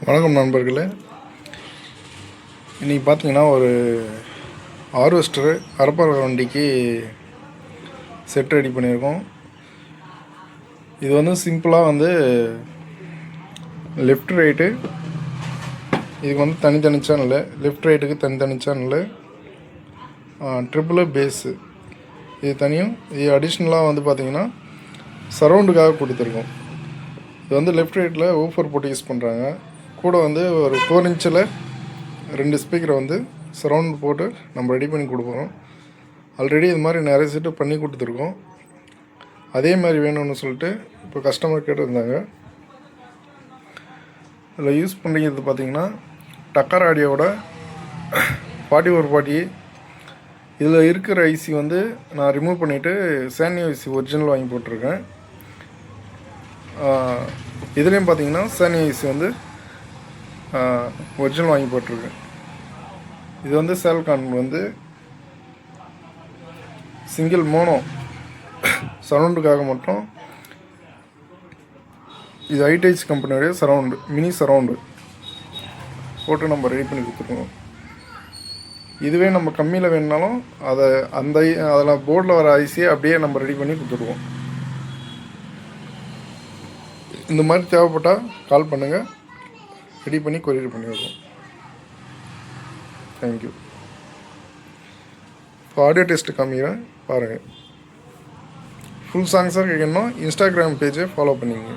வணக்கம் நண்பர்களே. இன்றைக்கி பார்த்தீங்கன்னா ஒரு ஹார்வெஸ்டரு அறப்பற வண்டிக்கு செட் ரெடி பண்ணியிருக்கோம். இது வந்து சிம்பிளாக லெஃப்ட் ரைட்டு இதுக்கு தனித்தனி சேனலு, லெஃப்ட் ரைட்டுக்கு தனித்தனி சேனலு, ட்ரிபிள் பேஸு இது தனியும். இது அடிஷ்னலாக பார்த்திங்கன்னா சரவுண்டுக்காக கொடுத்துருக்கோம். இது லெஃப்ட் ரைட்டில் ஊஃபர் போட்டு யூஸ் பண்ணுறாங்க. கூட ஒரு 4 இன்ச்சில் 2 ஸ்பீக்கரை சரவுண்ட் போட்டு நம்ம ரெடி பண்ணி கொடுக்குறோம். ஆல்ரெடி இது மாதிரி நிறைய செட்டு பண்ணி கொடுத்துருக்கோம். அதே மாதிரி வேணும்னு சொல்லிட்டு இப்போ கஸ்டமர் கேட்டிருந்தாங்க. இதில் யூஸ் பண்ணிக்கிறது பார்த்திங்கன்னா டக்கர் ஆடியோவோட 4140. இதில் இருக்கிற ஐசி நான் ரிமூவ் பண்ணிவிட்டு சானியோ ஐசி ஒரிஜினல் வாங்கி போட்டிருக்கேன். இதுலேயும் பார்த்தீங்கன்னா சானியோ ஐசி ஒரிஜினல் வாங்கி போட்டிருக்கேன். இது சேல்கான் சிங்கிள் மோனோ சரவுண்டுக்காக மட்டும். இது ஐடேஜ் கம்பெனியோடைய சரவுண்டு, மினி சரவுண்டு போட்டு நம்ம ரெடி பண்ணி கொடுத்துருக்கோம். இதுவே நம்ம கம்மியில் வேணுனாலும் அதில் போர்டில் வர ஐசியை அப்படியே நம்ம ரெடி பண்ணி கொடுத்துருவோம். இந்த மாதிரி தேவைப்பட்டால் கால் பண்ணுங்கள், ரெடி பண்ணி கொரியர் பண்ணி விடுவோம். தேங்க்யூ. இப்போ ஆடியோ டெஸ்ட்டு காமிக்கிறேன் பாருங்கள். ஃபுல் சாங்ஸாக கேட்கணும்னா இன்ஸ்டாகிராம் பேஜை ஃபாலோ பண்ணிக்கங்க.